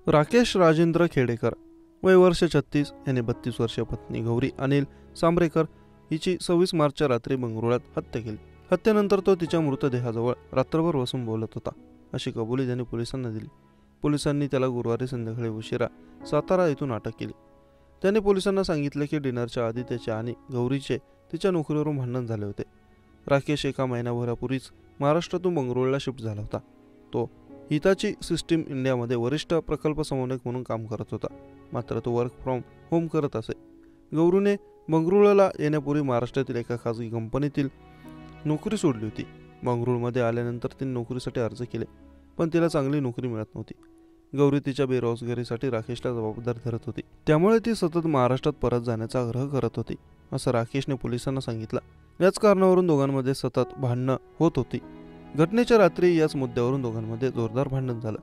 राकेश राजेंद्र खेडेकर वय वर्ष 36 याने 32 वर्षीय पत्नी गौरी अनिल सांबरेकर हिची 26 मार्चच्या रात्री बंगरुळात हत्या केली. हत्येनंतर तो तिच्या मृतदेहाजवळ रात्रभर बसून बोलत होता अशी कबुली त्याने पोलिसांना दिली. पोलिसांनी त्याला गुरुवारी संध्याकाळी उशिरा सातारा येथून अटक केली. त्याने पोलिसांना सांगितले की डिनरच्या आधी त्याचे आणि गौरीचे तिच्या नोकरीवरून भांडण झाले होते. राकेश एका महिनाभरापूर्वीच महाराष्ट्रातून बंगरुळला शिफ्ट झाला होता. तो हिताची सिस्टीम इंडियामध्ये वरिष्ठ प्रकल्प समन्वयक म्हणून काम करत होता. मात्र तो वर्क फ्रॉम होम करत असे. गौरीने बंगरुळला येण्यापूर्वी महाराष्ट्रातील एका खाजगी कंपनीतील नोकरी सोडली होती. बंगरुळमध्ये आल्यानंतर तिने नोकरीसाठी अर्ज केले, पण तिला चांगली नोकरी मिळत नव्हती. गौरी तिच्या बेरोजगारीसाठी राकेशला जबाबदार धरत होती. त्यामुळे ती सतत महाराष्ट्रात परत जाण्याचा आग्रह करत होती असं राकेशने पोलिसांना सांगितलं. याच कारणावरून दोघांमध्ये सतत भांडणं होत होती. घटनेच्या रात्री याच मुद्द्यावरून दोघांमध्ये जोरदार भांडण झालं.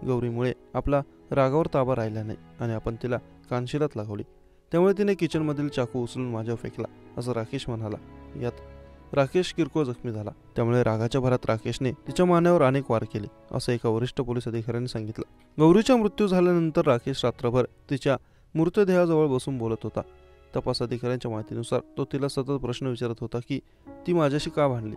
गौरीमुळे आपला रागावर ताबा राहिला नाही आणि आपण तिला कानशिलात लागवली. त्यामुळे तिने किचनमधील चाकू उचलून माझ्यावर फेकला असं राकेश म्हणाला. यात राकेश किरकोळ जखमी झाला. त्यामुळे रागाच्या भरात राकेशने तिच्या मानेवर अनेक वार केले असं एका वरिष्ठ पोलीस अधिकाऱ्याने सांगितलं. गौरीचा मृत्यू झाल्यानंतर राकेश रात्रभर तिच्या मृतदेहाजवळ बसून बोलत होता. तपास अधिकाऱ्यांच्या माहितीनुसार तो तिला सतत प्रश्न विचारत होता की ती माझ्याशी का भांडली,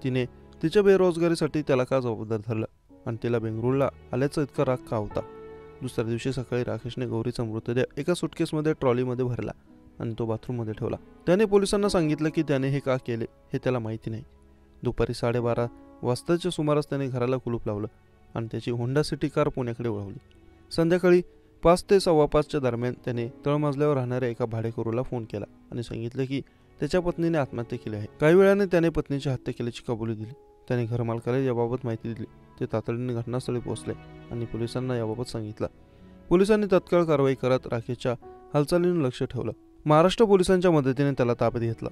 तिने तिच्या बेरोजगारीसाठी त्याला का जबाबदार धरलं आणि तिला बेंगरुळला आल्याचा इतका राग का होता. दुसऱ्या दिवशी सकाळी राकेशने गौरीचा मृतदेह एका सुटकेसमध्ये ट्रॉलीमध्ये भरला आणि तो बाथरूममध्ये ठेवला. त्याने पोलिसांना सांगितलं की त्याने हे का केले हे त्याला माहिती नाही. दुपारी 12:30 वाजताच्या सुमारास त्याने घराला कुलूप लावलं आणि त्याची होंडा सिटी कार पुण्याकडे वळवली. संध्याकाळी 5 ते 5:15च्या दरम्यान त्याने तळमजल्यावर राहणाऱ्या एका भाडेकरूला फोन केला आणि सांगितलं की त्याच्या पत्नीने आत्महत्या केली आहे. काही वेळाने त्याने पत्नीची हत्या केल्याची कबुली दिली. त्याने घरमालकाला याबाबत माहिती दिली. ते तातडीने घटनास्थळी पोहोचले आणि पोलिसांना याबाबत सांगितलं. पोलिसांनी तत्काळ कारवाई करत राकेशच्या हालचालींवर लक्ष ठेवलं. महाराष्ट्र पोलिसांच्या मदतीने त्याला ताब्यात घेतलं.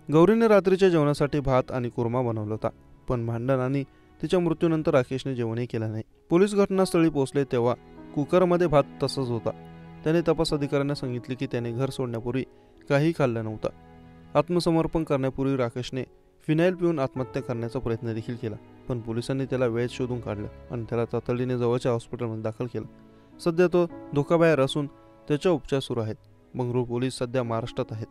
गौरीने रात्रीच्या जेवणासाठी भात आणि कुर्मा बनवला होता, पण भांडण आणि तिच्या मृत्यूनंतर राकेशने जेवणही केलं नाही. पोलीस घटनास्थळी पोहोचले तेव्हा कुकरमध्ये भात तसाच होता. त्याने तपास अधिकाऱ्यांना सांगितले की त्याने घर सोडण्यापूर्वी काहीही खाल्लं नव्हतं. आत्मसमर्पण करण्यापूर्वी राकेशने फिनाईल पिऊन आत्महत्या करण्याचा प्रयत्न देखील केला, पण पोलिसांनी त्याला वेळेत शोधून काढलं आणि त्याला तातडीने जवळच्या हॉस्पिटलमध्ये दाखल केलं. सध्या तो धोकाबाहेर असून त्याचे उपचार सुरू आहेत. बंगळुरू पोलीस सध्या महाराष्ट्रात आहेत.